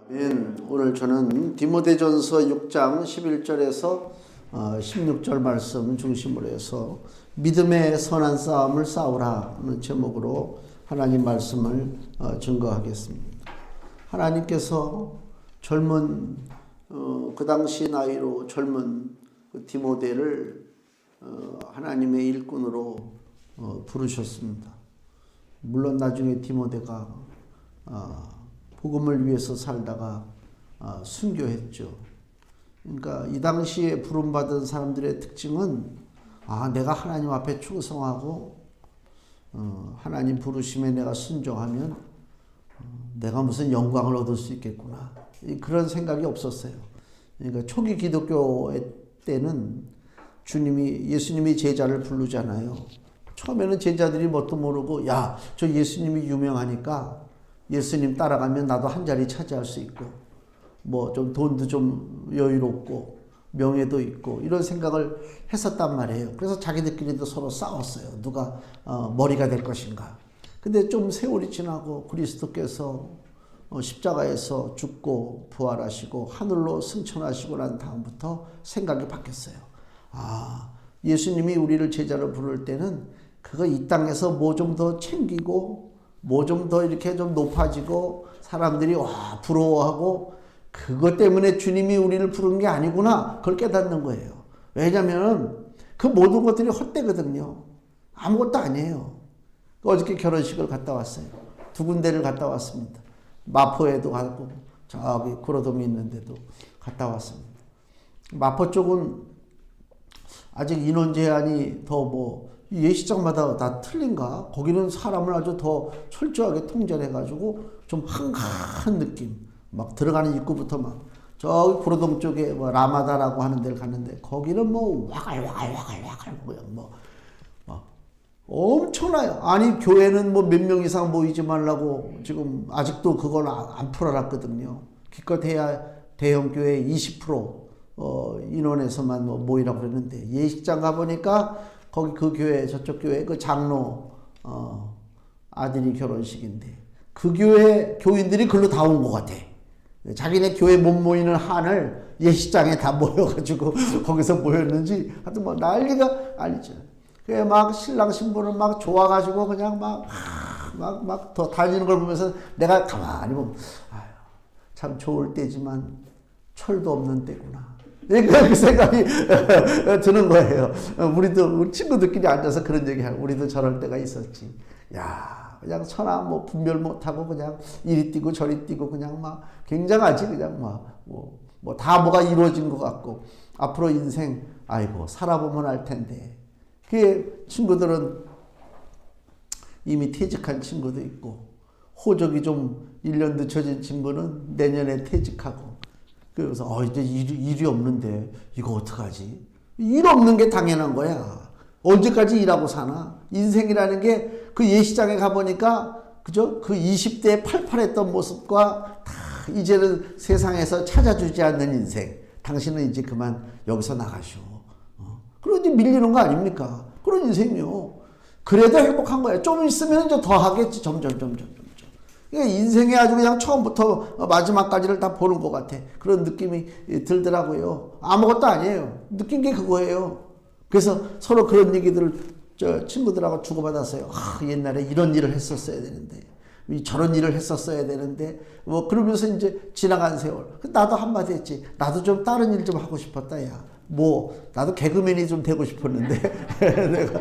오늘 저는 디모데전서 6장 11절에서 16절 말씀 중심으로 해서 믿음의 선한 싸움을 싸우라는 제목으로 하나님 말씀을 증거하겠습니다. 하나님께서 젊은 그 당시 나이로 젊은 디모데를 하나님의 일꾼으로 부르셨습니다. 물론 나중에 디모데가 복음을 위해서 살다가 순교했죠. 그러니까 이 당시에 부름받은 사람들의 특징은 내가 하나님 앞에 충성하고 하나님 부르심에 내가 순종하면 내가 무슨 영광을 얻을 수 있겠구나. 그런 생각이 없었어요. 그러니까 초기 기독교 때는 예수님이 제자를 부르잖아요. 처음에는 제자들이 뭣도 모르고 저 예수님이 유명하니까 예수님 따라가면 나도 한 자리 차지할 수 있고 뭐 좀 돈도 좀 여유롭고 명예도 있고 이런 생각을 했었단 말이에요. 그래서 자기들끼리도 서로 싸웠어요. 누가 머리가 될 것인가. 근데 좀 세월이 지나고 그리스도께서 십자가에서 죽고 부활하시고 하늘로 승천하시고 난 다음부터 생각이 바뀌었어요. 예수님이 우리를 제자로 부를 때는 그거 이 땅에서 뭐 좀 더 챙기고 뭐 좀 더 이렇게 좀 높아지고 사람들이 부러워하고 그것 때문에 주님이 우리를 부른 게 아니구나. 그걸 깨닫는 거예요. 왜냐하면 그 모든 것들이 헛되거든요. 아무것도 아니에요. 어저께 결혼식을 갔다 왔어요. 두 군데를 갔다 왔습니다. 마포에도 가고 저기 구로동에 있는데도 갔다 왔습니다. 마포 쪽은 아직 인원 제한이 더 예식장마다 다 틀린가? 거기는 사람을 아주 더 철저하게 통제를 해가지고 좀 한가한 느낌. 막 들어가는 입구부터 저기 구로동 쪽에 라마다라고 하는 데를 갔는데 거기는 와갈와갈 엄청나요. 아니 교회는 몇 명 이상 모이지 말라고 지금 아직도 그걸 안 풀어놨거든요. 기껏 해야 대형 교회 20% 인원에서만 모이라고 그랬는데 예식장 가보니까 거기 그 교회 저쪽 교회 그 장로 아들이 결혼식인데 그 교회 교인들이 글로 다 온 것 같아. 자기네 교회 못 모이는 한을 예식장에 다 모여가지고 거기서 모였는지 하여튼 난리가 아니죠. 그래 신랑 신부는 좋아가지고 그냥 더 다니는 걸 보면서 내가 가만히 보면 참 좋을 때지만 철도 없는 때구나. 그 생각이 드는 거예요. 우리 친구들끼리 앉아서 그런 얘기하고 우리도 저럴 때가 있었지. 그냥 천하 분별 못하고 그냥 이리 뛰고 저리 뛰고 그냥 굉장하지. 그냥 다 뭐가 이루어진 것 같고 앞으로 인생 살아보면 알 텐데. 그 친구들은 이미 퇴직한 친구도 있고 호적이 좀 1년 늦춰진 친구는 내년에 퇴직하고 그래서 이제 일이 없는데 이거 어떡하지? 일 없는 게 당연한 거야. 언제까지 일하고 사나? 인생이라는 게 그 예시장에 가보니까 그죠? 그 20대에 팔팔했던 모습과 다 이제는 세상에서 찾아주지 않는 인생. 당신은 이제 그만 여기서 나가시오. 그러니 밀리는 거 아닙니까? 그런 인생이요. 그래도 행복한 거야. 좀 있으면 이제 더 하겠지. 점점. 그러니까 인생이 아주 그냥 처음부터 마지막까지를 다 보는 것 같아. 그런 느낌이 들더라고요. 아무것도 아니에요. 느낀 게 그거예요. 그래서 서로 그런 얘기들을 친구들하고 주고받았어요. 옛날에 이런 일을 했었어야 되는데, 저런 일을 했었어야 되는데, 그러면서 이제 지나간 세월. 나도 한마디 했지. 나도 좀 다른 일 좀 하고 싶었다, 야. 나도 개그맨이 좀 되고 싶었는데, 내가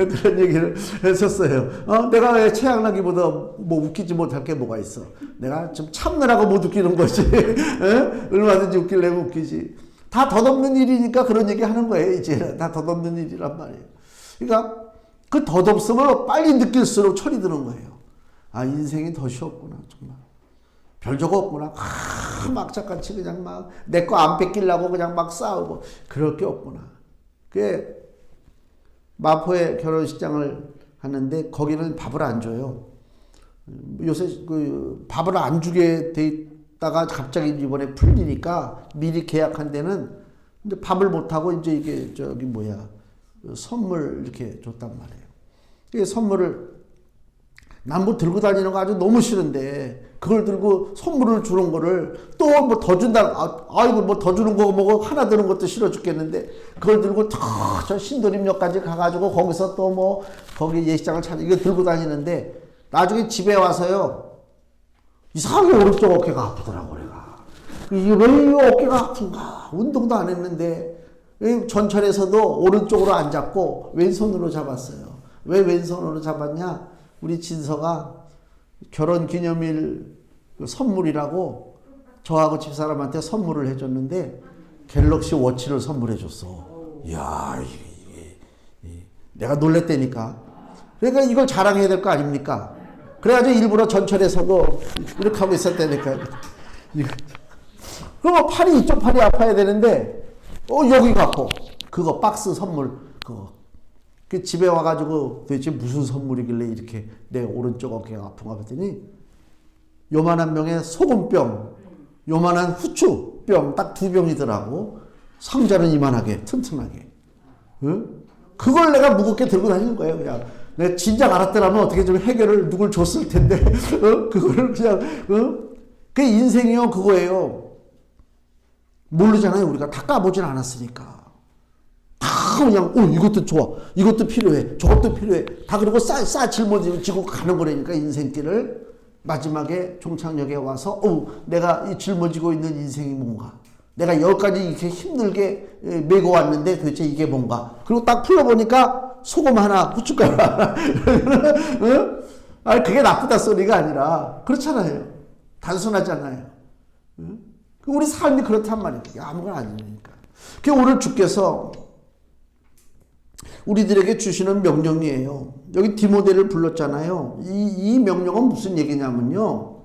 그런 얘기를 했었어요. 내가 왜 최양락이보다 웃기지 못할 게 뭐가 있어. 내가 좀 참느라고 못 웃기는 거지. 얼마든지 웃기려면 웃기지. 다 덧없는 일이니까 그런 얘기 하는 거예요, 이제는. 다 덧없는 일이란 말이에요. 그러니까 그 덧없음을 빨리 느낄수록 철이 드는 거예요. 인생이 덫이 없구나, 정말. 별적 없구나. 막자같이 그냥 내 거 안 뺏기려고 그냥 싸우고. 그럴 게 없구나. 그게 마포에 결혼식장을 하는데 거기는 밥을 안 줘요. 요새 밥을 안 주게 돼 있다가 갑자기 이번에 풀리니까 미리 계약한 데는 근데 밥을 못 하고 이제 이게 선물 이렇게 줬단 말이에요. 이 선물을 난 들고 다니는 거 아주 너무 싫은데 그걸 들고 선물을 주는 거를 또 뭐 더 준다. 아이고 뭐 더 주는 거 뭐 하나 드는 것도 싫어 죽겠는데 그걸 들고 저 신도림역까지 가가지고 거기서 또 뭐 거기 예식장을 찾아 이거 들고 다니는데 나중에 집에 와서요 이상하게 오른쪽 어깨가 아프더라고 내가. 이게 왜 이 어깨가 아픈가? 운동도 안 했는데 전철에서도 오른쪽으로 안 잡고 왼손으로 잡았어요. 왜 왼손으로 잡았냐? 우리 진서가 결혼기념일 선물이라고 저하고 집사람한테 선물을 해줬는데 갤럭시 워치를 선물해 줬어. 이야, 내가 놀랬다니까. 그러니까 이걸 자랑해야 될 거 아닙니까? 그래가지고 일부러 전철에서도 이렇게 하고 있었다니까. 그럼 팔이 이쪽 팔이 아파야 되는데 여기가 아파. 그거 박스 선물 그거. 그 집에 와가지고 도대체 무슨 선물이길래 이렇게 내 오른쪽 어깨가 아픈가 봤더니 요만한 병에 소금병, 요만한 후추병 딱 2병이더라고. 상자는 이만하게 튼튼하게. 응? 그걸 내가 무겁게 들고 다니는 거예요. 그냥 내가 진작 알았더라면 어떻게 좀 해결을 누굴 줬을 텐데 그거를 그냥 그 인생이요 그거예요. 모르잖아요. 우리가 다 까보진 않았으니까. 다 그냥 이것도 좋아, 이것도 필요해, 저것도 필요해 다 그러고 싸 짊어지고 가는 거라니까. 인생길을 마지막에 종착역에 와서 내가 이 짊어지고 있는 인생이 뭔가, 내가 여기까지 이렇게 힘들게 메고 왔는데 도대체 이게 뭔가. 그리고 딱 풀어보니까 소금 하나, 후춧가루 하나. 응? 아니 그게 나쁘다 소리가 아니라 그렇잖아요. 단순하잖아요. 응? 우리 삶이 그렇단 말이에요. 아무건 아니니까. 오늘 주께서 우리들에게 주시는 명령이에요. 여기 디모데를 불렀잖아요. 이 명령은 무슨 얘기냐면요.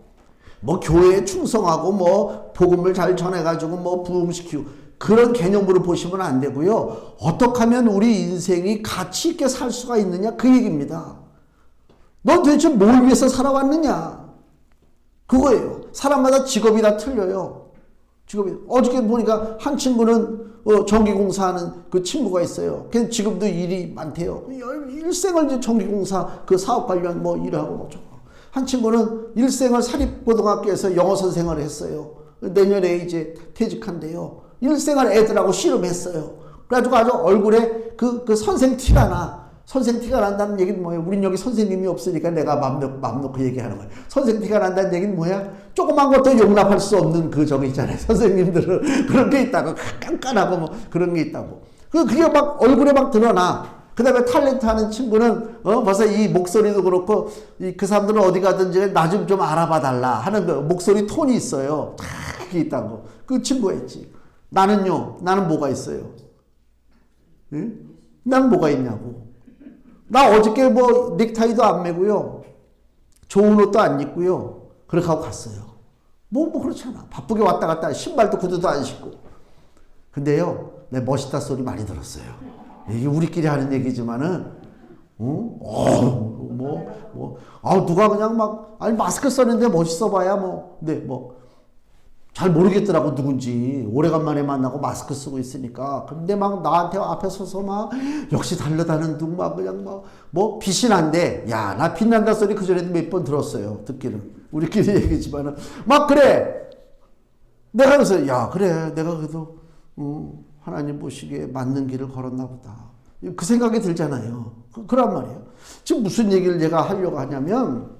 뭐 교회에 충성하고 뭐 복음을 잘 전해가지고 뭐 부흥시키고 그런 개념으로 보시면 안 되고요. 어떻게 하면 우리 인생이 가치 있게 살 수가 있느냐 그 얘기입니다. 넌 도대체 뭘 위해서 살아왔느냐 그거예요. 사람마다 직업이 다 틀려요. 직업이. 어저께 보니까 한 친구는 전기공사하는 그 친구가 있어요. 걔는 지금도 일이 많대요. 일생을 이제 전기공사 그 사업 관련 뭐 일하고 뭐 한 친구는 일생을 사립고등학교에서 영어 선생을 했어요. 내년에 이제 퇴직한대요. 일생을 애들하고 씨름했어요. 그래가지고 아주 얼굴에 그 선생 티가 나. 선생 티가 난다는 얘기는 뭐예요? 우린 여기 선생님이 없으니까 내가 맘 놓고 얘기하는 거예요. 선생 티가 난다는 얘기는 뭐야? 조그만 것도 용납할 수 없는 그 저기 있잖아요. 선생님들은 그런 게 있다고. 깐깐하고 뭐 그런 게 있다고. 그게 막 얼굴에 막 드러나. 그 다음에 탤런트 하는 친구는 벌써 이 목소리도 그렇고 그 사람들은 어디 가든지 나 좀 알아봐 달라 하는 그 목소리 톤이 있어요. 그게 있다고. 그 친구가 있지. 나는요. 나는 뭐가 있어요? 응? 난 뭐가 있냐고. 나 어저께 뭐 넥타이도 안 매고요. 좋은 옷도 안 입고요. 그렇게 하고 갔어요. 뭐 그렇잖아. 바쁘게 왔다 갔다 신발도 구두도 안 신고. 근데요. 내 멋있다 소리 많이 들었어요. 이게 우리끼리 하는 얘기지만은 누가 그냥 막 아니 마스크 썼는데 멋있어 봐야 뭐 근데 뭐 잘 모르겠더라고 누군지. 오래간만에 만나고 마스크 쓰고 있으니까. 근데 막 나한테 앞에 서서 막 역시 달려다는 둥 막 그냥 뭐 빛이 난대. 야, 나 빛난다 소리 그전에도 몇 번 들었어요. 듣기는. 우리끼리 얘기지만은 막 그래. 내가 그래서 야, 그래. 내가 그래도 하나님 보시기에 맞는 길을 걸었나 보다. 그 생각이 들잖아요. 그란 말이에요. 지금 무슨 얘기를 제가 하려고 하냐면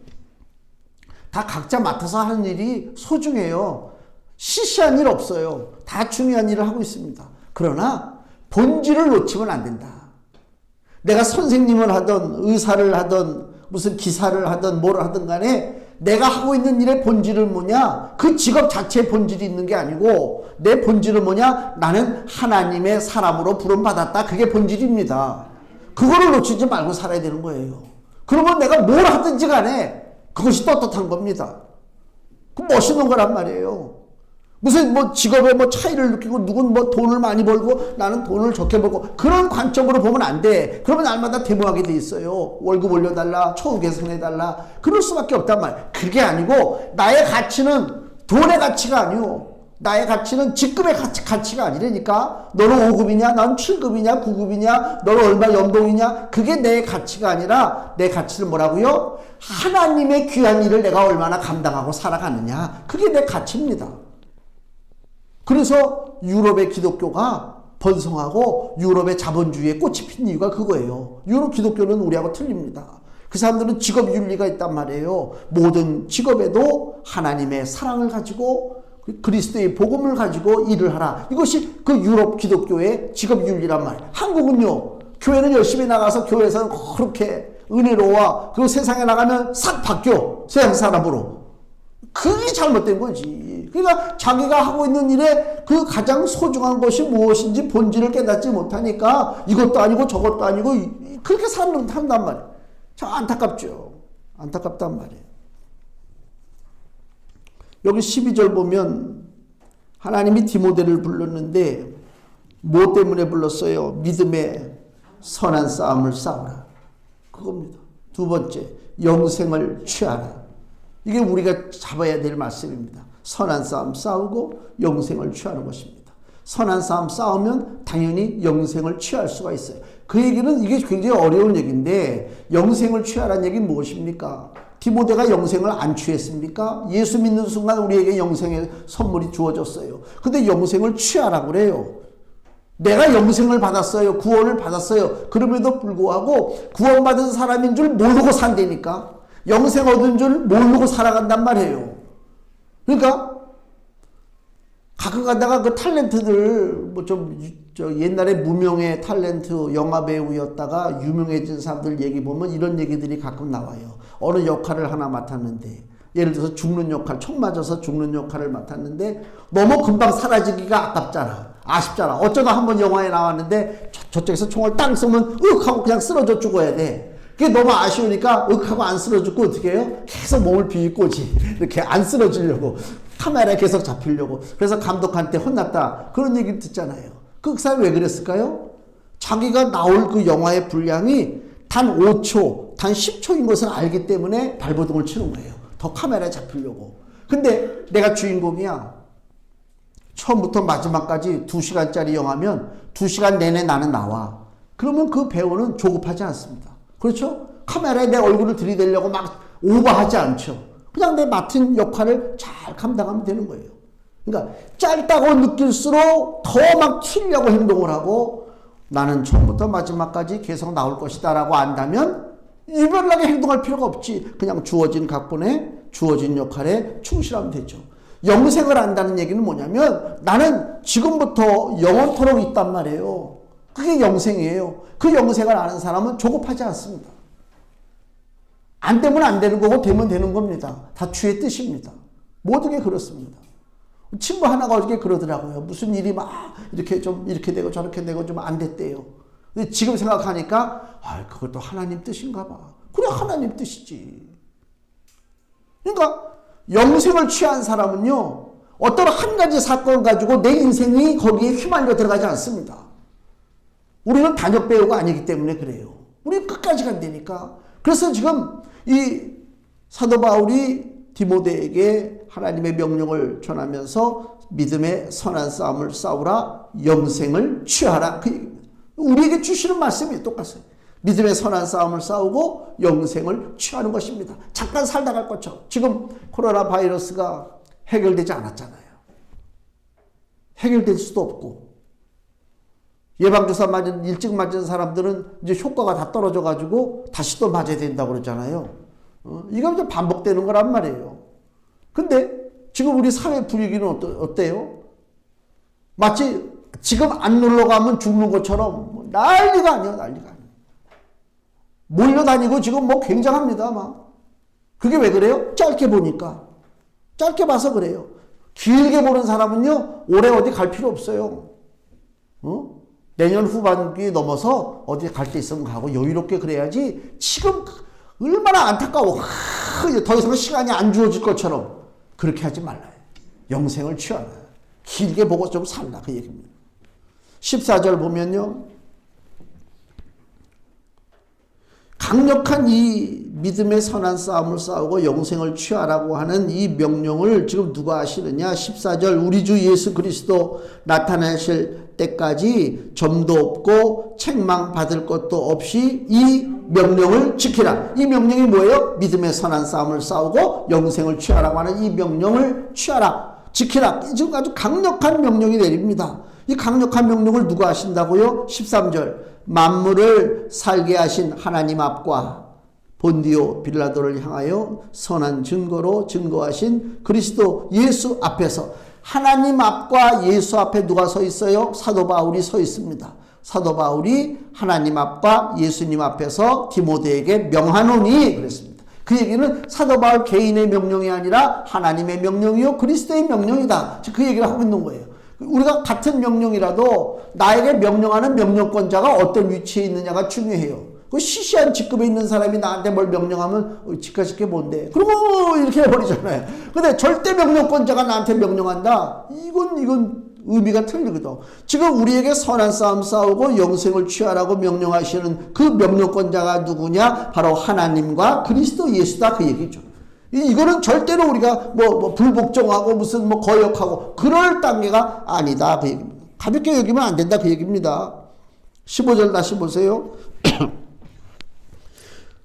다 각자 맡아서 하는 일이 소중해요. 시시한 일 없어요. 다 중요한 일을 하고 있습니다. 그러나 본질을 놓치면 안 된다. 내가 선생님을 하든 의사를 하든 무슨 기사를 하든 뭘 하든 간에 내가 하고 있는 일의 본질은 뭐냐? 그 직업 자체의 본질이 있는 게 아니고 내 본질은 뭐냐? 나는 하나님의 사람으로 부름받았다. 그게 본질입니다. 그거를 놓치지 말고 살아야 되는 거예요. 그러면 내가 뭘 하든지 간에 그것이 떳떳한 겁니다. 그 멋있는 거란 말이에요. 무슨 뭐 직업에 뭐 차이를 느끼고 누군 뭐 돈을 많이 벌고 나는 돈을 적게 벌고 그런 관점으로 보면 안 돼. 그러면 날마다 데모하게 돼 있어요. 월급 올려달라, 처우 개선해달라. 그럴 수밖에 없단 말이야. 그게 아니고 나의 가치는 돈의 가치가 아니오. 나의 가치는 직급의 가치가 아니라니까. 너는 5급이냐, 난 7급이냐, 9급이냐, 너는 얼마 연봉이냐. 그게 내 가치가 아니라 내 가치는 뭐라고요? 하나님의 귀한 일을 내가 얼마나 감당하고 살아가느냐. 그게 내 가치입니다. 그래서 유럽의 기독교가 번성하고 유럽의 자본주의에 꽃이 핀 이유가 그거예요. 유럽 기독교는 우리하고 틀립니다. 그 사람들은 직업윤리가 있단 말이에요. 모든 직업에도 하나님의 사랑을 가지고 그리스도의 복음을 가지고 일을 하라. 이것이 그 유럽 기독교의 직업윤리란 말이에요. 한국은요. 교회는 열심히 나가서 교회에서는 그렇게 은혜로워. 그리고 세상에 나가면 싹 바뀌어. 세상 사람으로. 그게 잘못된 거지. 그러니까 자기가 하고 있는 일에 그 가장 소중한 것이 무엇인지 본질을 깨닫지 못하니까 이것도 아니고 저것도 아니고 그렇게 사람들은 한단 말이에요. 참 안타깝죠. 안타깝단 말이에요. 여기 12절 보면 하나님이 디모데를 불렀는데 뭐 때문에 불렀어요? 믿음의 선한 싸움을 싸우라. 그겁니다. 두 번째, 영생을 취하라. 이게 우리가 잡아야 될 말씀입니다. 선한 싸움 싸우고 영생을 취하는 것입니다. 선한 싸움 싸우면 당연히 영생을 취할 수가 있어요. 그 얘기는 이게 굉장히 어려운 얘기인데 영생을 취하라는 얘기는 무엇입니까? 디모데가 영생을 안 취했습니까? 예수 믿는 순간 우리에게 영생의 선물이 주어졌어요. 근데 영생을 취하라고 그래요. 내가 영생을 받았어요. 구원을 받았어요. 그럼에도 불구하고 구원받은 사람인 줄 모르고 산다니까. 영생 얻은 줄 모르고 살아간단 말이에요. 그러니까 가끔 가다가 그 탤런트들 뭐 좀 옛날에 무명의 탤런트 영화 배우였다가 유명해진 사람들 얘기 보면 이런 얘기들이 가끔 나와요. 어느 역할을 하나 맡았는데 예를 들어서 죽는 역할, 총 맞아서 죽는 역할을 맡았는데 너무 금방 사라지기가 아깝잖아. 아쉽잖아. 어쩌다 한번 영화에 나왔는데 저쪽에서 총을 땅 쏘면 윽 하고 그냥 쓰러져 죽어야 돼. 그게 너무 아쉬우니까 윽하고 안 쓰러지고 어떻게 해요? 계속 몸을 비비꼬지. 이렇게 안 쓰러지려고. 카메라에 계속 잡히려고. 그래서 감독한테 혼났다. 그런 얘기 듣잖아요. 그 사람이 왜 그랬을까요? 자기가 나올 그 영화의 분량이 단 5초, 단 10초인 것을 알기 때문에 발버둥을 치는 거예요. 더 카메라에 잡히려고. 근데 내가 주인공이야. 처음부터 마지막까지 2시간짜리 영화면 2시간 내내 나는 나와. 그러면 그 배우는 조급하지 않습니다. 그렇죠? 카메라에 내 얼굴을 들이대려고 막 오버하지 않죠. 그냥 내 맡은 역할을 잘 감당하면 되는 거예요. 그러니까 짧다고 느낄수록 더 막 튀려고 행동을 하고 나는 처음부터 마지막까지 계속 나올 것이다 라고 안다면 유별나게 행동할 필요가 없지. 그냥 주어진 각본에 주어진 역할에 충실하면 되죠. 영생을 안다는 얘기는 뭐냐면 나는 지금부터 영원토록 있단 말이에요. 그게 영생이에요. 그 영생을 아는 사람은 조급하지 않습니다. 안 되면 안 되는 거고 되면 되는 겁니다. 다 주의 뜻입니다. 모든 게 그렇습니다. 친구 하나가 어저께 그러더라고요. 무슨 일이 막 이렇게 좀 이렇게 되고 저렇게 되고 좀 안 됐대요. 근데 지금 생각하니까 그것도 하나님 뜻인가 봐. 그래 하나님 뜻이지. 그러니까 영생을 취한 사람은요. 어떤 한 가지 사건을 가지고 내 인생이 거기에 휘말려 들어가지 않습니다. 우리는 단역 배우가 아니기 때문에 그래요. 우리는 끝까지 간다니까. 그래서 지금 이 사도 바울이 디모데에게 하나님의 명령을 전하면서 믿음의 선한 싸움을 싸우라, 영생을 취하라. 그 얘기입니다. 우리에게 주시는 말씀이 똑같아요. 믿음의 선한 싸움을 싸우고 영생을 취하는 것입니다. 잠깐 살다 갈 것처럼. 지금 코로나 바이러스가 해결되지 않았잖아요. 해결될 수도 없고. 예방주사 일찍 맞은 사람들은 이제 효과가 다 떨어져가지고 다시 또 맞아야 된다고 그러잖아요. 이거 이제 반복되는 거란 말이에요. 근데 지금 우리 사회 분위기는 어때요? 마치 지금 안 놀러 가면 죽는 것처럼 난리가 아니에요, 난리가 아니에요. 몰려다니고 지금 뭐 굉장합니다, 막. 그게 왜 그래요? 짧게 보니까. 짧게 봐서 그래요. 길게 보는 사람은요, 올해 어디 갈 필요 없어요. 내년 후반기에 넘어서 어디 갈 데 있으면 가고 여유롭게 그래야지 지금 얼마나 안타까워. 더 이상 시간이 안 주어질 것처럼 그렇게 하지 말라요. 영생을 취하라. 길게 보고 좀 살라. 그 얘기입니다. 14절 보면요. 강력한 이 믿음의 선한 싸움을 싸우고 영생을 취하라고 하는 이 명령을 지금 누가 하시느냐? 14절 우리 주 예수 그리스도 나타나실 때까지 점도 없고 책망받을 것도 없이 이 명령을 지키라. 이 명령이 뭐예요? 믿음의 선한 싸움을 싸우고 영생을 취하라고 하는 이 명령을 취하라. 지키라. 지금 아주 강력한 명령이 내립니다. 이 강력한 명령을 누가 하신다고요? 13절 만물을 살게 하신 하나님 앞과 본디오 빌라도를 향하여 선한 증거로 증거하신 그리스도 예수 앞에서 하나님 앞과 예수 앞에 누가 서 있어요? 사도 바울이 서 있습니다. 사도 바울이 하나님 앞과 예수님 앞에서 디모데에게 명하노니 그랬습니다. 그 얘기는 사도 바울 개인의 명령이 아니라 하나님의 명령이요 그리스도의 명령이다. 그 얘기를 하고 있는 거예요. 우리가 같은 명령이라도 나에게 명령하는 명령권자가 어떤 위치에 있느냐가 중요해요. 그 시시한 직급에 있는 사람이 나한테 뭘 명령하면 직가식 게 뭔데? 그러고 이렇게 해버리잖아요. 근데 절대 명령권자가 나한테 명령한다? 이건 의미가 틀리거든. 지금 우리에게 선한 싸움 싸우고 영생을 취하라고 명령하시는 그 명령권자가 누구냐? 바로 하나님과 그리스도 예수다 그 얘기죠. 이거는 절대로 우리가 불복종하고 무슨 거역하고 그럴 단계가 아니다 그 얘기입니다. 가볍게 여기면 안 된다 그 얘기입니다. 15절 다시 보세요.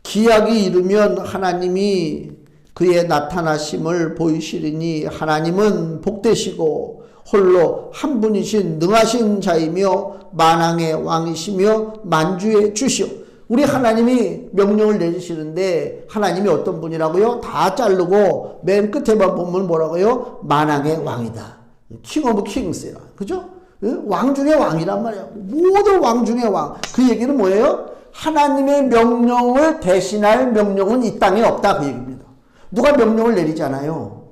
기약이 이르면 하나님이 그의 나타나심을 보이시리니 하나님은 복되시고 홀로 한 분이신 능하신 자이며 만왕의 왕이시며 만주의 주시오. 우리 하나님이 명령을 내리시는데 하나님이 어떤 분이라고요? 다 자르고 맨 끝에만 보면 뭐라고요? 만왕의 왕이다. 킹 오브 킹스라. 그죠? 왕 중의 왕이란 말이야. 모든 왕 중의 왕. 그 얘기는 뭐예요? 하나님의 명령을 대신할 명령은 이 땅에 없다 그 얘기입니다. 누가 명령을 내리잖아요.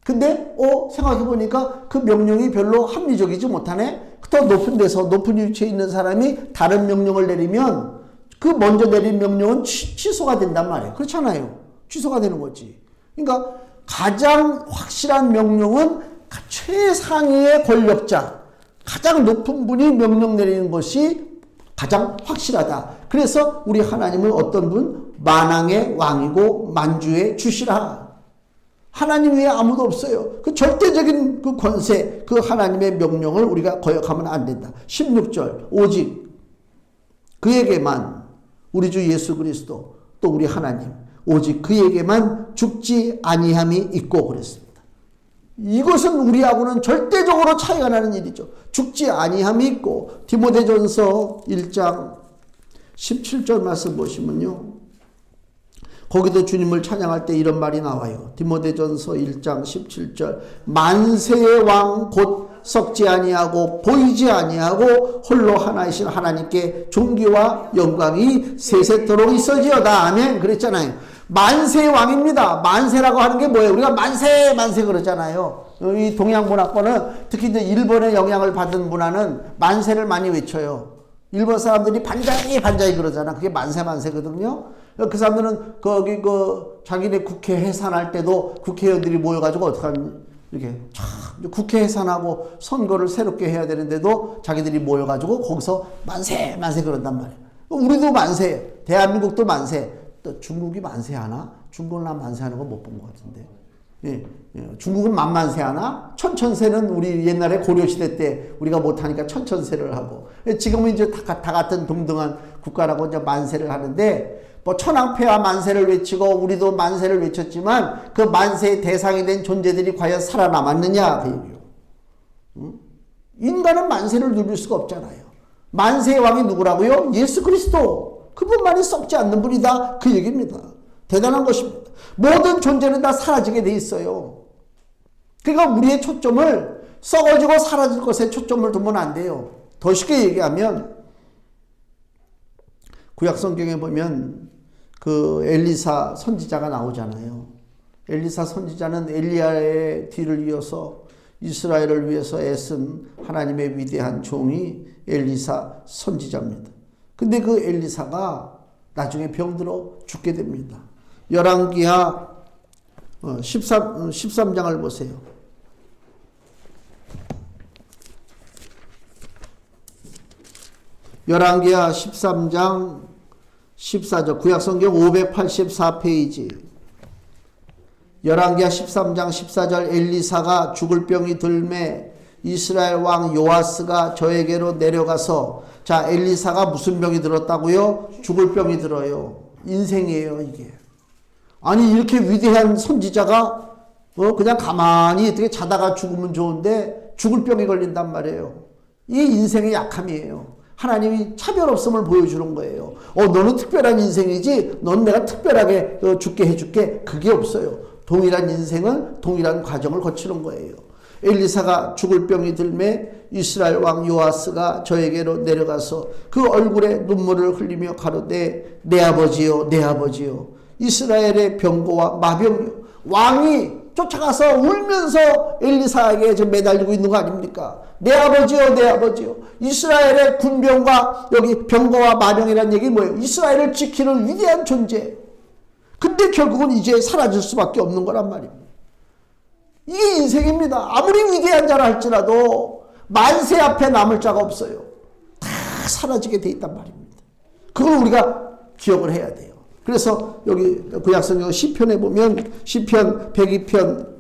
근데 생각해보니까 그 명령이 별로 합리적이지 못하네. 더 높은 데서 높은 위치에 있는 사람이 다른 명령을 내리면 그 먼저 내린 명령은 취소가 된단 말이에요. 그렇잖아요. 취소가 되는 거지. 그러니까 가장 확실한 명령은 최상위의 권력자, 가장 높은 분이 명령 내리는 것이 가장 확실하다. 그래서 우리 하나님은 어떤 분? 만왕의 왕이고 만주의 주시라. 하나님 외에 아무도 없어요. 그 절대적인 그 권세, 그 하나님의 명령을 우리가 거역하면 안 된다. 16절 오직 그에게만 우리 주 예수 그리스도 또 우리 하나님 오직 그에게만 죽지 아니함이 있고 그랬습니다. 이것은 우리하고는 절대적으로 차이가 나는 일이죠. 죽지 아니함이 있고 디모데전서 1장 17절 말씀 보시면요. 거기도 주님을 찬양할 때 이런 말이 나와요. 디모데전서 1장 17절 만세의 왕 곧 썩지 아니하고 보이지 아니하고 홀로 하나이신 하나님께 존귀와 영광이 세세토록 있어지어다. 아멘. 그랬잖아요. 만세의 왕입니다. 만세라고 하는 게 뭐예요? 우리가 만세 만세 그러잖아요. 이 동양 문화권은 특히 이제 일본의 영향을 받은 문화는 만세를 많이 외쳐요. 일본 사람들이 반자이 반자이 그러잖아. 그게 만세 만세거든요. 그 사람들은 거기 자기네 국회 해산할 때도 국회의원들이 모여가지고 어떡하니 이렇게 국회 해산하고 선거를 새롭게 해야 되는데도 자기들이 모여가지고 거기서 만세 만세 그런단 말이에요. 우리도 만세, 대한민국도 만세. 또 중국이 만세하나? 중국은 난 만세하는 거 못 본 것 같은데. 예. 중국은 만만세하나? 천천세는 우리 옛날에 고려시대 때 우리가 못하니까 천천세를 하고, 지금은 이제 다 같은 동등한 국가라고 이제 만세를 하는데, 천황폐하 만세를 외치고 우리도 만세를 외쳤지만 그 만세의 대상이 된 존재들이 과연 살아남았느냐 그 얘기요. 인간은 만세를 누릴 수가 없잖아요. 만세의 왕이 누구라고요? 예수 그리스도. 그분만이 썩지 않는 분이다 그 얘기입니다. 대단한 것입니다. 모든 존재는 다 사라지게 돼 있어요. 그러니까 우리의 초점을 썩어지고 사라질 것에 초점을 두면 안 돼요. 더 쉽게 얘기하면 구약 성경에 보면 그 엘리사 선지자가 나오잖아요. 엘리사 선지자는 엘리야의 뒤를 이어서 이스라엘을 위해서 애쓴 하나님의 위대한 종이 엘리사 선지자입니다. 근데 그 엘리사가 나중에 병들어 죽게 됩니다. 열왕기하 13장을 보세요. 열왕기하 13장 14절 구약성경 584페이지 열왕기하 13장 14절 엘리사가 죽을 병이 들매 이스라엘 왕 요아스가 저에게로 내려가서 자 엘리사가 무슨 병이 들었다고요? 죽을 병이 들어요. 인생이에요 이게. 아니 이렇게 위대한 선지자가 그냥 가만히 어떻게 자다가 죽으면 좋은데 죽을 병이 걸린단 말이에요. 이게 인생의 약함이에요. 하나님이 차별 없음을 보여주는 거예요. 너는 특별한 인생이지 넌 내가 특별하게 죽게 해줄게. 그게 없어요. 동일한 인생은 동일한 과정을 거치는 거예요. 엘리사가 죽을 병이 들매 이스라엘 왕 요아스가 저에게로 내려가서 그 얼굴에 눈물을 흘리며 가로되 내 아버지요 내 아버지요 이스라엘의 병고와 마병이요. 왕이 쫓아가서 울면서 엘리사에게 지금 매달리고 있는 거 아닙니까? 내 아버지요 내 아버지요 이스라엘의 군병과 여기 병거와 마병이라는 얘기 뭐예요? 이스라엘을 지키는 위대한 존재. 근데 결국은 이제 사라질 수밖에 없는 거란 말입니다. 이게 인생입니다. 아무리 위대한 자라 할지라도 만세 앞에 남을 자가 없어요. 다 사라지게 돼 있단 말입니다. 그걸 우리가 기억을 해야 돼요. 그래서 여기 구약성경 시편에 보면 시편 102편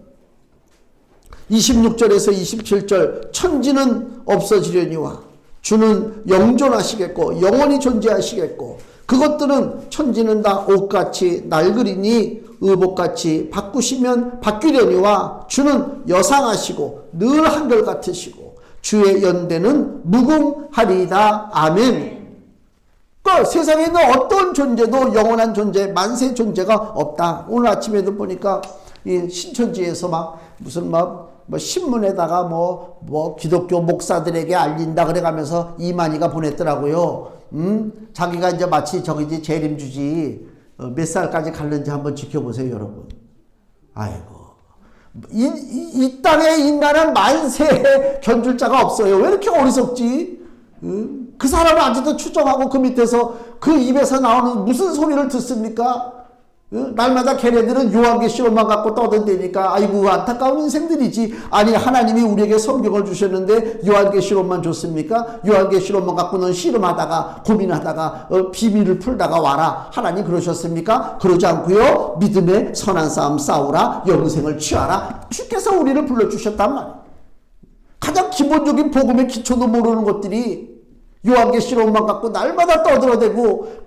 26절에서 27절 천지는 없어지려니와 주는 영존하시겠고 영원히 존재하시겠고 그것들은 천지는 다 옷같이 낡으리니 의복같이 바꾸시면 바뀌려니와 주는 여상하시고 늘 한결같으시고 주의 연대는 무궁하리이다. 아멘. 그러니까 세상에 있는 어떤 존재도 영원한 존재, 만세 존재가 없다. 오늘 아침에도 보니까 이 신천지에서 막 무슨 뭐 신문에다가 뭐 기독교 목사들에게 알린다 그래가면서 이만희가 보냈더라고요. 자기가 이제 마치 저기지 재림주지 몇 살까지 갈는지 한번 지켜보세요, 여러분. 아이고. 이 땅에 인간은 만세에 견줄 자가 없어요. 왜 이렇게 어리석지? 그 사람은 아직도 추정하고 그 밑에서 그 입에서 나오는 무슨 소리를 듣습니까? 날마다 걔네들은 요한계시록만 갖고 떠든다니까 아이고 안타까운 인생들이지. 아니 하나님이 우리에게 성경을 주셨는데 요한계시록만 줬습니까? 요한계시록만 갖고는 씨름하다가 고민하다가 비밀을 풀다가 와라. 하나님 그러셨습니까? 그러지 않고요. 믿음의 선한 싸움 싸우라. 영생을 취하라. 주께서 우리를 불러주셨단 말이에요. 가장 기본적인 복음의 기초도 모르는 것들이 요한계시록만 갖고 날마다 떠들어대고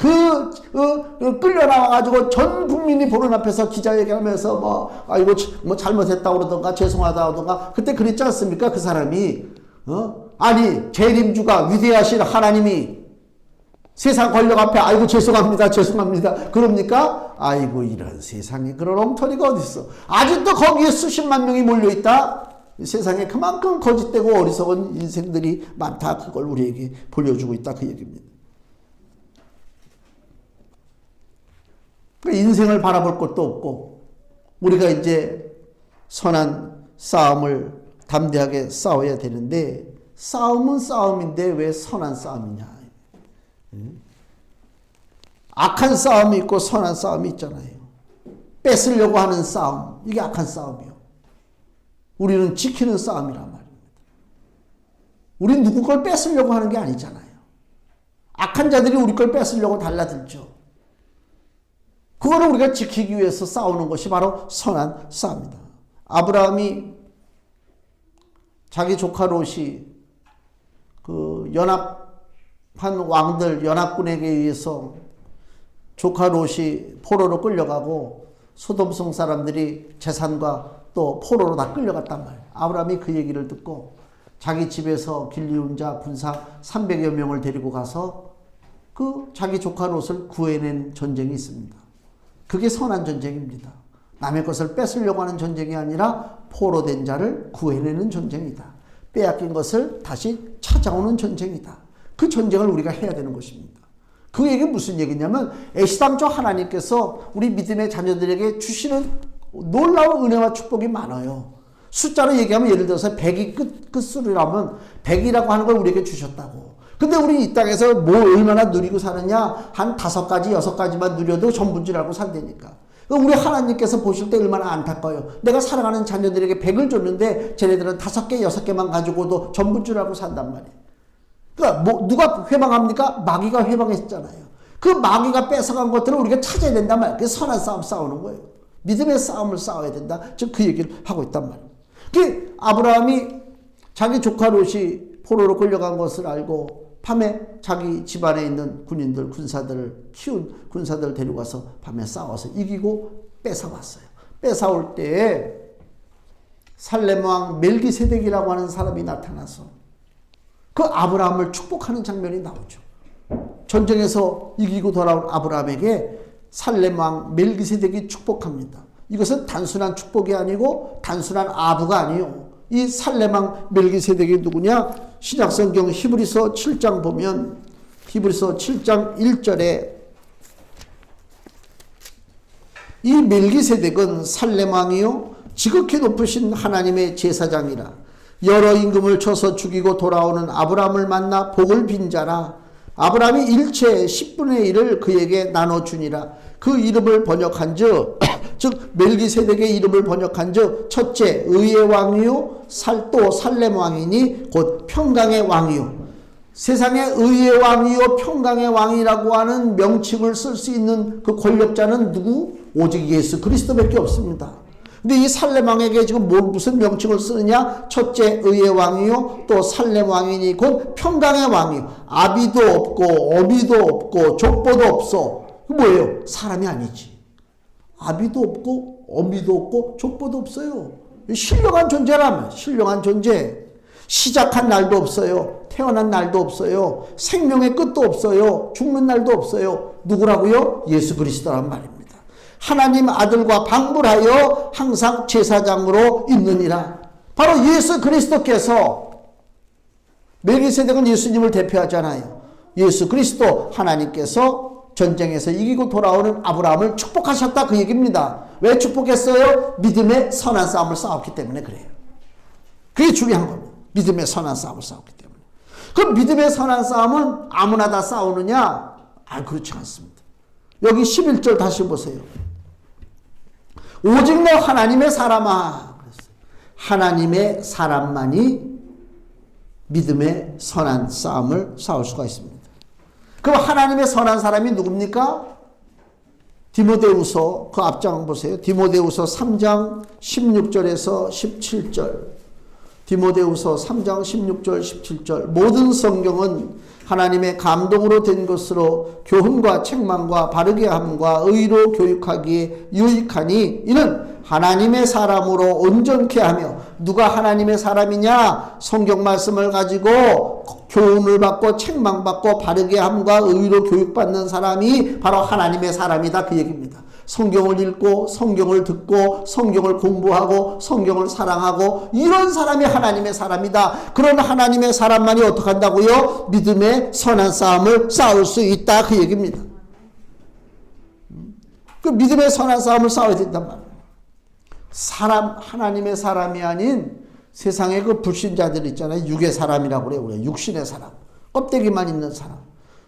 끌려나와가지고 전 국민이 보는 앞에서 기자회견하면서 아이고 뭐 잘못했다고 그러던가 죄송하다고 그러던가 그때 그랬지 않습니까? 그 사람이 아니 재림주가 위대하신 하나님이 세상 권력 앞에 아이고 죄송합니다 그럽니까? 아이고 이런 세상에 그런 엉터리가 어딨어. 아직도 거기에 수십만 명이 몰려있다. 세상에 그만큼 거짓되고 어리석은 인생들이 많다. 그걸 우리에게 보여주고 있다. 그 얘기입니다. 인생을 바라볼 것도 없고 우리가 이제 선한 싸움을 담대하게 싸워야 되는데 싸움은 싸움인데 왜 선한 싸움이냐. 악한 싸움이 있고 선한 싸움이 있잖아요. 뺏으려고 하는 싸움, 이게 악한 싸움이요. 우리는 지키는 싸움이란 말입니다. 우린 누구 걸 뺏으려고 하는 게 아니잖아요. 악한 자들이 우리 걸 뺏으려고 달라들죠. 그거를 우리가 지키기 위해서 싸우는 것이 바로 선한 싸움이다. 아브라함이 자기 조카 롯이 그 연합한 왕들 연합군에게 의해서 조카 롯이 포로로 끌려가고 소돔성 사람들이 재산과 또 포로로 다 끌려갔단 말이에요. 아브라함이 그 얘기를 듣고 자기 집에서 길리운 자 군사 300여 명을 데리고 가서 그 자기 조카 롯을 구해낸 전쟁이 있습니다. 그게 선한 전쟁입니다. 남의 것을 뺏으려고 하는 전쟁이 아니라 포로된 자를 구해내는 전쟁이다. 빼앗긴 것을 다시 찾아오는 전쟁이다. 그 전쟁을 우리가 해야 되는 것입니다. 그 얘기는 무슨 얘기냐면 애시당초 하나님께서 우리 믿음의 자녀들에게 주시는 놀라운 은혜와 축복이 많아요. 숫자로 얘기하면 예를 들어서 100이 끝수라면 100이라고 하는 걸 우리에게 주셨다고. 근데 우리 이 땅에서 뭐 얼마나 누리고 사느냐? 한 5가지, 6가지만 누려도 전부인 줄 알고 산다니까. 우리 하나님께서 보실 때 얼마나 안타까워요. 내가 사랑하는 자녀들에게 100을 줬는데 쟤네들은 5개, 6개만 가지고도 전부인 줄 알고 산단 말이에요. 그러니까 누가 회방합니까? 마귀가 회방했잖아요. 그 마귀가 뺏어간 것들을 우리가 찾아야 된단 말이에요. 그게 선한 싸움 싸우는 거예요. 믿음의 싸움을 싸워야 된다. 즉 그 얘기를 하고 있단 말이에요. 그 아브라함이 자기 조카 롯이 포로로 끌려간 것을 알고 밤에 자기 집안에 있는 군인들, 군사들을 키운 군사들을 데리고 가서 밤에 싸워서 이기고 뺏어왔어요. 뺏어올 때에 살렘 왕 멜기세덱이라고 하는 사람이 나타나서 그 아브라함을 축복하는 장면이 나오죠. 전쟁에서 이기고 돌아온 아브라함에게 살렘 왕 멜기세덱이 축복합니다. 이것은 단순한 축복이 아니고 단순한 아부가 아니요. 이 살렘 왕 멜기세덱이 누구냐? 신약성경 히브리서 7장 보면 히브리서 7장 1절에 이 멜기세덱은 살렘 왕이요 지극히 높으신 하나님의 제사장이라 여러 임금을 쳐서 죽이고 돌아오는 아브라함을 만나 복을 빈 자라. 아브라함이 일체의 10분의 1을 그에게 나눠주니라. 그 이름을 번역한즉 즉 멜기세덱의 이름을 번역한즉 첫째 의의 왕이요 또 살렘 왕이니 곧 평강의 왕이요. 세상의 의의 왕이요 평강의 왕이라고 하는 명칭을 쓸 수 있는 그 권력자는 누구? 오직 예수 그리스도밖에 없습니다. 근데 이 살렘 왕에게 지금 무슨 명칭을 쓰느냐? 첫째 의의 왕이요 또 살렘 왕이니 곧 평강의 왕이요. 아비도 없고 어미도 없고 족보도 없어. 그 뭐예요? 사람이 아니지. 아비도 없고 어미도 없고 족보도 없어요. 신령한 존재라면 신령한 존재. 시작한 날도 없어요. 태어난 날도 없어요. 생명의 끝도 없어요. 죽는 날도 없어요. 누구라고요? 예수 그리스도란 말입니다. 하나님 아들과 방불하여 항상 제사장으로 있느니라. 바로 예수 그리스도께서 멜기세덱은 예수님을 대표하잖아요. 예수 그리스도 하나님께서 전쟁에서 이기고 돌아오는 아브라함을 축복하셨다 그 얘기입니다. 왜 축복했어요? 믿음의 선한 싸움을 싸웠기 때문에 그래요. 그게 중요한 겁니다. 믿음의 선한 싸움을 싸웠기 때문에. 그럼 믿음의 선한 싸움은 아무나 다 싸우느냐? 그렇지 않습니다. 여기 11절 다시 보세요. 오직 너 하나님의 사람아. 하나님의 사람만이 믿음의 선한 싸움을 싸울 수가 있습니다. 그럼 하나님의 선한 사람이 누굽니까? 디모데후서 그 앞장 보세요. 디모데후서 3장 16절에서 17절. 디모데후서 3장 16절 17절. 모든 성경은 하나님의 감동으로 된 것으로 교훈과 책망과 바르게 함과 의로 교육하기에 유익하니 이는 하나님의 사람으로 온전케 하며. 누가 하나님의 사람이냐? 성경 말씀을 가지고 교훈을 받고 책망받고 바르게 함과 의로 교육받는 사람이 바로 하나님의 사람이다 그 얘기입니다. 성경을 읽고 성경을 듣고 성경을 공부하고 성경을 사랑하고 이런 사람이 하나님의 사람이다. 그런 하나님의 사람만이 어떻게 한다고요? 믿음의 선한 싸움을 싸울 수 있다 그 얘기입니다. 그 믿음의 선한 싸움을 싸워야 된단 말이에요. 하나님의 사람이 아닌 세상에 그 불신자들 있잖아요. 육의 사람이라고 그래요. 우리가 육신의 사람, 껍데기만 있는 사람.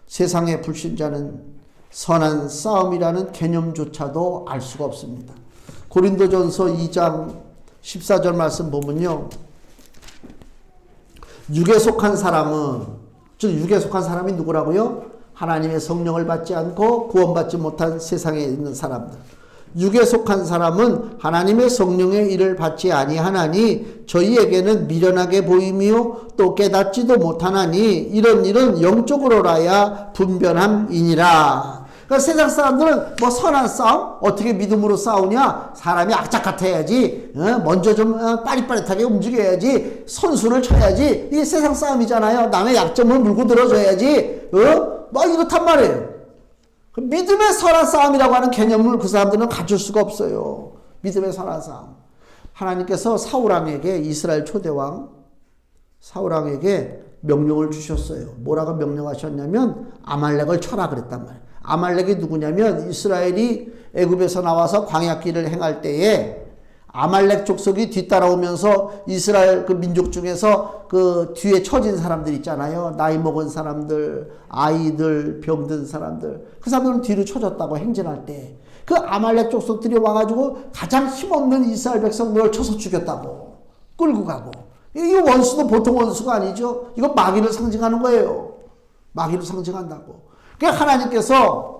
세상의 불신자는 선한 싸움이라는 개념조차도 알 수가 없습니다. 고린도전서 2장 14절 말씀 보면요. 육에 속한 사람은, 즉 육에 속한 사람이 누구라고요? 하나님의 성령을 받지 않고 구원받지 못한 세상에 있는 사람들. 육에 속한 사람은 하나님의 성령의 일을 받지 아니하나니 저희에게는 미련하게 보이며 또 깨닫지도 못하나니 이런 일은 영적으로라야 분변함이니라. 그러니까 세상 사람들은 뭐 선한 싸움? 어떻게 믿음으로 싸우냐? 사람이 악착 같아야지. 먼저 좀 빠릿빠릿하게 움직여야지. 선수를 쳐야지. 이게 세상 싸움이잖아요. 남의 약점을 물고 들어줘야지. 뭐 이렇단 말이에요. 믿음의 선한 싸움이라고 하는 개념을 그 사람들은 가질 수가 없어요. 믿음의 선한 싸움. 하나님께서 사울왕에게, 이스라엘 초대왕 사울왕에게 명령을 주셨어요. 뭐라고 명령하셨냐면 아말렉을 쳐라 그랬단 말이에요. 아말렉이 누구냐면 이스라엘이 애굽에서 나와서 광야길을 행할 때에 아말렉 족속이 뒤따라오면서 이스라엘 그 민족 중에서 그 뒤에 처진 사람들 있잖아요. 나이 먹은 사람들, 아이들, 병든 사람들. 그 사람들은 뒤로 쳐졌다고 행진할 때. 그 아말렉 족속들이 와가지고 가장 힘없는 이스라엘 백성들을 쳐서 죽였다고. 끌고 가고. 이 원수도 보통 원수가 아니죠. 이거 마귀를 상징하는 거예요. 마귀를 상징한다고. 그러니까 하나님께서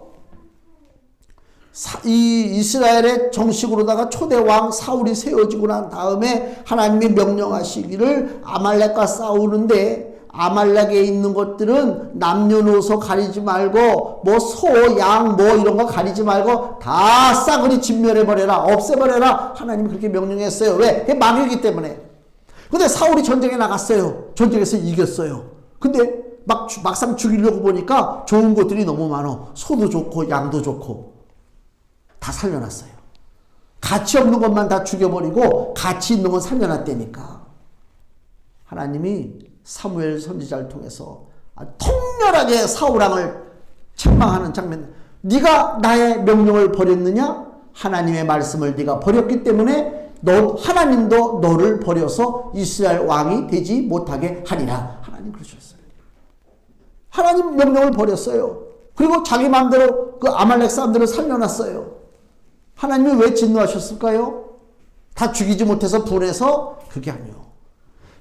이 이스라엘의 정식으로다가 초대 왕 사울이 세워지고 난 다음에 하나님이 명령하시기를 아말렉과 싸우는데, 아말렉에 있는 것들은 남녀노소 가리지 말고 뭐 소, 양 뭐 이런 거 가리지 말고 다 싸그리 진멸해버려라, 없애버려라. 하나님이 그렇게 명령했어요. 왜? 그게 마귀이기 때문에. 근데 사울이 전쟁에 나갔어요. 전쟁에서 이겼어요. 근데 막상 죽이려고 보니까 좋은 것들이 너무 많아. 소도 좋고 양도 좋고 다 살려놨어요. 가치 없는 것만 다 죽여버리고 가치 있는 건 살려놨다니까. 하나님이 사무엘 선지자를 통해서 통렬하게 사울왕을 책망하는 장면. 네가 나의 명령을 버렸느냐? 하나님의 말씀을 네가 버렸기 때문에 하나님도 너를 버려서 이스라엘 왕이 되지 못하게 하리라. 하나님 그러셨어요. 하나님 명령을 버렸어요. 그리고 자기 마음대로 그 아말렉 사람들을 살려놨어요. 하나님이 왜 진노하셨을까요? 다 죽이지 못해서 분해서? 그게 아니에요.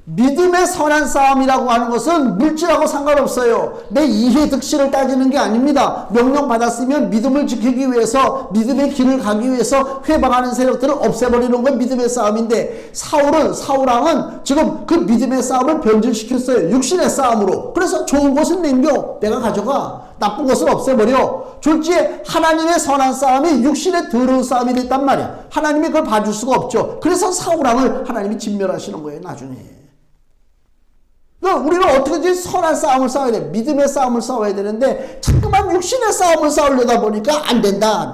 믿음의 선한 싸움이라고 하는 것은 물질하고 상관없어요. 내 이해 득실을 따지는 게 아닙니다. 명령받았으면 믿음을 지키기 위해서, 믿음의 길을 가기 위해서 회방하는 세력들을 없애버리는 건 믿음의 싸움인데, 사울왕은 지금 그 믿음의 싸움을 변질시켰어요. 육신의 싸움으로. 그래서 좋은 것은 남겨, 내가 가져가. 나쁜 것을 없애버려. 졸지에 하나님의 선한 싸움이 육신의 더러운 싸움이 됐단 말이야. 하나님이 그걸 봐줄 수가 없죠. 그래서 사울왕을 하나님이 진멸하시는 거예요, 나중에. 우리는 어떻게든지 선한 싸움을 싸워야 돼. 믿음의 싸움을 싸워야 되는데 자꾸만 육신의 싸움을 싸우려다 보니까 안 된다.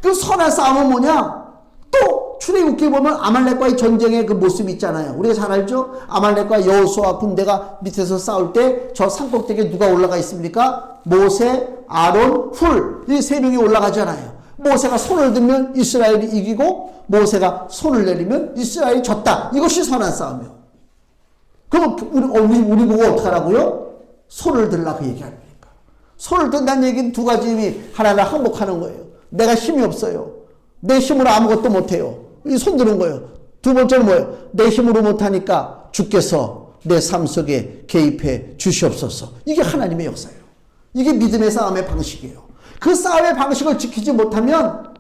그 선한 싸움은 뭐냐? 또 출애굽기 보면 아말렉과의 전쟁의 그 모습이 있잖아요. 우리가 잘 알죠? 아말렉과 여호수아 군대가 밑에서 싸울 때 저 산꼭대기에 누가 올라가 있습니까? 모세, 아론, 훌, 이 세 명이 올라가잖아요. 모세가 손을 들면 이스라엘이 이기고, 모세가 손을 내리면 이스라엘이 졌다. 이것이 선한 싸움이에요. 그럼 우리 보고 어떻게 하라고요? 손을 들라 그 얘기 아닙니까? 손을 든다는 얘기는 두 가지 의미. 하나는 항복하는 거예요. 내가 힘이 없어요. 내 힘으로 아무것도 못해요. 이 손 드는 거예요. 두 번째는 뭐예요? 내 힘으로 못하니까 주께서 내 삶 속에 개입해 주시옵소서. 이게 하나님의 역사예요. 이게 믿음의 싸움의 방식이에요. 그 싸움의 방식을 지키지 못하면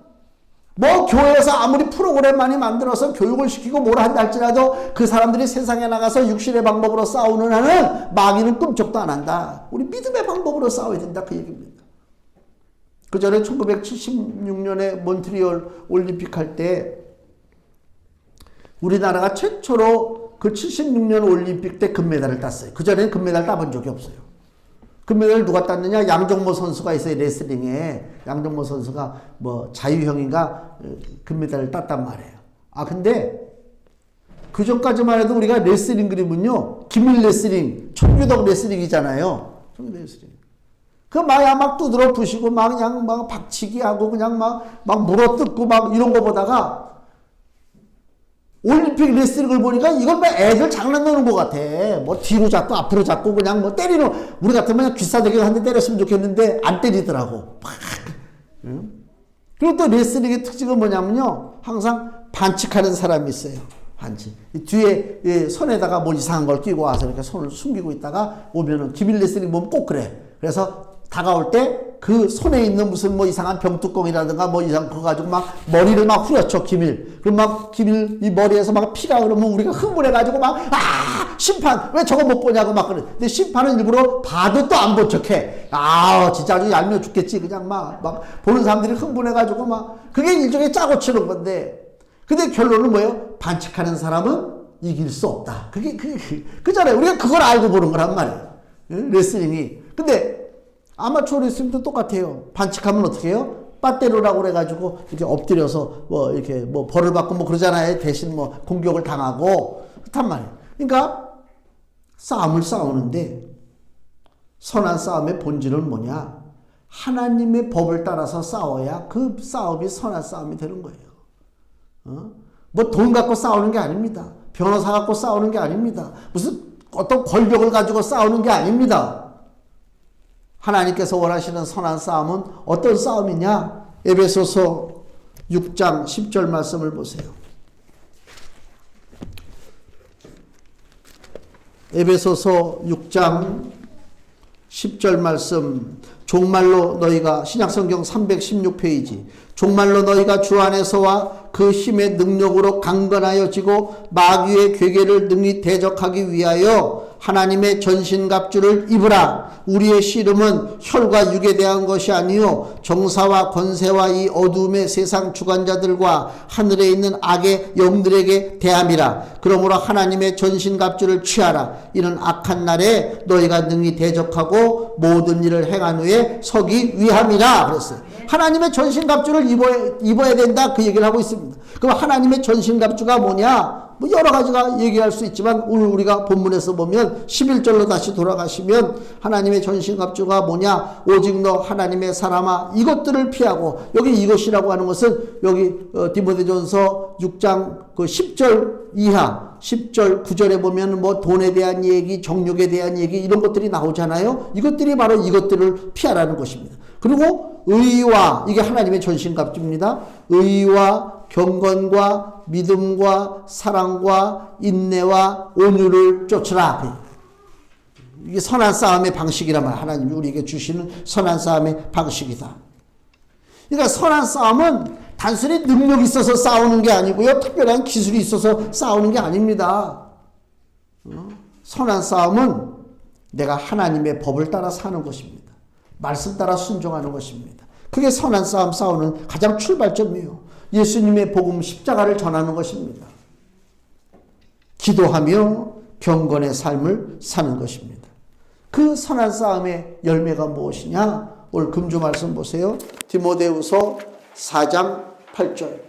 뭐 교회에서 아무리 프로그램 많이 만들어서 교육을 시키고 뭐라 한다 할지라도 그 사람들이 세상에 나가서 육신의 방법으로 싸우는 한은 마귀는 꿈쩍도 안 한다. 우리 믿음의 방법으로 싸워야 된다 그 얘기입니다. 그 전에 1976년에 몬트리올 올림픽 할 때 우리나라가 최초로 그 76년 올림픽 때 금메달을 땄어요. 그 전에는 금메달 따본 적이 없어요. 금메달을 누가 땄느냐? 양정모 선수가 있어요. 레슬링에. 양정모 선수가 뭐 자유형인가 금메달을 땄단 말이에요. 근데 그 전까지만 해도 우리가 레슬링 그림은요, 김일 레슬링, 청규덕 레슬링이잖아요. 청규덕 레슬링. 그 막 두드러 부시고 그냥 박치기 하고 그냥 막 물어뜯고 막 이런 거 보다가 올림픽 레슬링을 보니까 이건 뭐 애들 장난하는 것 같아. 뭐 뒤로 잡고 앞으로 잡고 그냥 뭐 때리는, 우리 같으면 귀싸대기 한 대 때렸으면 좋겠는데 안 때리더라고. 그리고 또 레슬링의 특징은 뭐냐면요, 항상 반칙하는 사람이 있어요. 반칙. 뒤에 손에다가 뭐 이상한 걸 끼고 와서 이렇게 손을 숨기고 있다가 오면은, 김일 레슬링 보면 꼭 그래. 그래서 다가올 때 그 손에 있는 무슨 뭐 이상한 병뚜껑이라든가 뭐 이상한 거 가지고 막 머리를 막 후려쳐, 김일. 그럼 막 김일 이 머리에서 막 피가 흐르면 우리가 흥분해가지고 심판 왜 저거 못 보냐고 막 그래. 근데 심판은 일부러 봐도 또 안 본 척해. 진짜 아주 얄미워 죽겠지. 그냥 막 보는 사람들이 흥분해가지고 그게 일종의 짜고 치는 건데. 근데 결론은 뭐예요? 반칙하는 사람은 이길 수 없다. 그잖아요. 우리가 그걸 알고 보는 거란 말이에요. 레슬링이. 근데 아마추어 레슬링도 똑같아요. 반칙하면 어떻게 해요? 빠떼로라고 그래가지고 이렇게 엎드려서 뭐 이렇게 뭐 벌을 받고 뭐 그러잖아요. 대신 뭐 공격을 당하고 그렇단 말이에요. 그러니까 싸움을 싸우는데 선한 싸움의 본질은 뭐냐? 하나님의 법을 따라서 싸워야 그 싸움이 선한 싸움이 되는 거예요. 뭐 돈 갖고 싸우는 게 아닙니다. 변호사 갖고 싸우는 게 아닙니다. 무슨 어떤 권력을 가지고 싸우는 게 아닙니다. 하나님께서 원하시는 선한 싸움은 어떤 싸움이냐? 에베소서 6장 10절 말씀을 보세요. 에베소서 6장 10절 말씀, 종말로 너희가, 신약성경 316페이지, 종말로 너희가 주 안에서와 그 힘의 능력으로 강건하여지고 마귀의 괴계를 능히 대적하기 위하여 하나님의 전신갑주를 입으라. 우리의 씨름은 혈과 육에 대한 것이 아니요 정사와 권세와 이 어두움의 세상 주관자들과 하늘에 있는 악의 영들에게 대함이라. 그러므로 하나님의 전신갑주를 취하라. 이는 악한 날에 너희가 능히 대적하고 모든 일을 행한 후에 서기 위함이라 그랬어요. 하나님의 전신갑주를 입어야 된다, 그 얘기를 하고 있습니다. 그럼 하나님의 전신갑주가 뭐냐? 뭐 여러 가지가 얘기할 수 있지만 오늘 우리가 본문에서 보면 11절로 다시 돌아가시면 하나님의 전신갑주가 뭐냐? 오직 너 하나님의 사람아 이것들을 피하고, 여기 이것이라고 하는 것은 여기 디모데전서 6장 그 10절 이하 10절 9절에 보면 뭐 돈에 대한 얘기, 정욕에 대한 얘기 이런 것들이 나오잖아요. 이것들이 바로 이것들을 피하라는 것입니다. 그리고 의와, 이게 하나님의 전신갑주입니다. 의와 경건과 믿음과 사랑과 인내와 온유를 쫓으라. 이게 선한 싸움의 방식이란 말이야. 하나님이 우리에게 주시는 선한 싸움의 방식이다. 그러니까 선한 싸움은 단순히 능력이 있어서 싸우는 게 아니고요, 특별한 기술이 있어서 싸우는 게 아닙니다. 선한 싸움은 내가 하나님의 법을 따라 사는 것입니다. 말씀 따라 순종하는 것입니다. 그게 선한 싸움 싸우는 가장 출발점이에요. 예수님의 복음 십자가를 전하는 것입니다. 기도하며 경건의 삶을 사는 것입니다. 그 선한 싸움의 열매가 무엇이냐? 오늘 금주 말씀 보세요. 디모데후서 4장 8절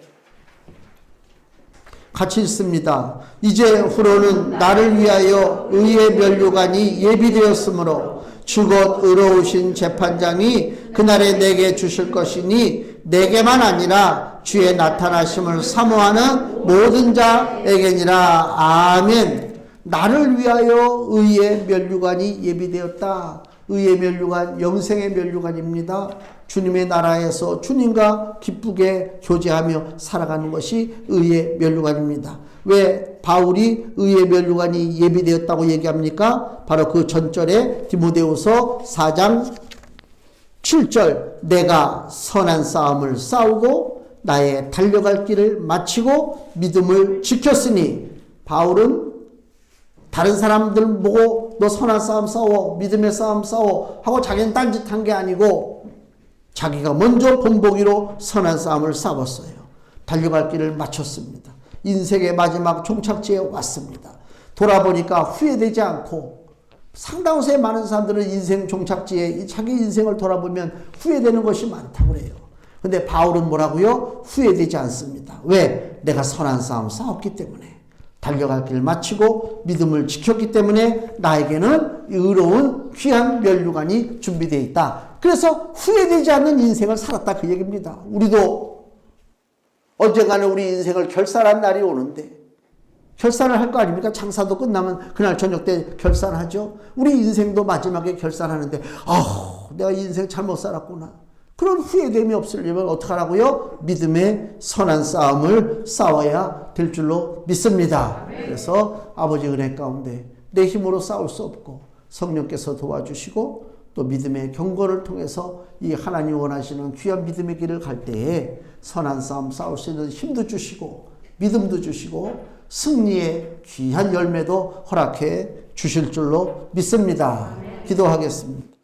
같이 읽습니다. 이제 후로는 나를 위하여 의의 면류관이 예비되었으므로 주곧 의로우신 재판장이 그날에 내게 주실 것이니 내게만 아니라 주의 나타나심을 사모하는 모든 자에게니라. 아멘. 나를 위하여 의의 면류관이 예비되었다. 의의 면류관, 영생의 면류관입니다. 주님의 나라에서 주님과 기쁘게 교제하며 살아가는 것이 의의 면류관입니다. 왜 바울이 의의 면류관이 예비되었다고 얘기합니까? 바로 그 전절에 디모데후서 4장 7절, 내가 선한 싸움을 싸우고 나의 달려갈 길을 마치고 믿음을 지켰으니, 바울은 다른 사람들 보고 너 선한 싸움 싸워, 믿음의 싸움 싸워 하고 자기는 딴짓한 게 아니고 자기가 먼저 본보기로 선한 싸움을 싸웠어요. 달려갈 길을 마쳤습니다. 인생의 마지막 종착지에 왔습니다. 돌아보니까 후회되지 않고, 상당수의 많은 사람들은 인생 종착지에 자기 인생을 돌아보면 후회되는 것이 많다고 그래요. 근데 바울은 뭐라고요? 후회되지 않습니다. 왜? 내가 선한 싸움 싸웠기 때문에, 달려갈 길을 마치고 믿음을 지켰기 때문에 나에게는 의로운 귀한 면류관이 준비되어 있다. 그래서 후회되지 않는 인생을 살았다, 그 얘기입니다. 우리도 언젠가는 우리 인생을 결산한 날이 오는데, 결산을 할 거 아닙니까? 장사도 끝나면 그날 저녁 때 결산하죠. 우리 인생도 마지막에 결산하는데, 내가 인생 잘못 살았구나. 그런 후회됨이 없으려면 어떻게 하라고요? 믿음의 선한 싸움을 싸워야 될 줄로 믿습니다. 그래서 아버지 은혜 가운데 내 힘으로 싸울 수 없고 성령께서 도와주시고 또 믿음의 경건을 통해서 이 하나님 원하시는 귀한 믿음의 길을 갈 때에 선한 싸움 싸울 수 있는 힘도 주시고 믿음도 주시고 승리의 귀한 열매도 허락해 주실 줄로 믿습니다. 기도하겠습니다.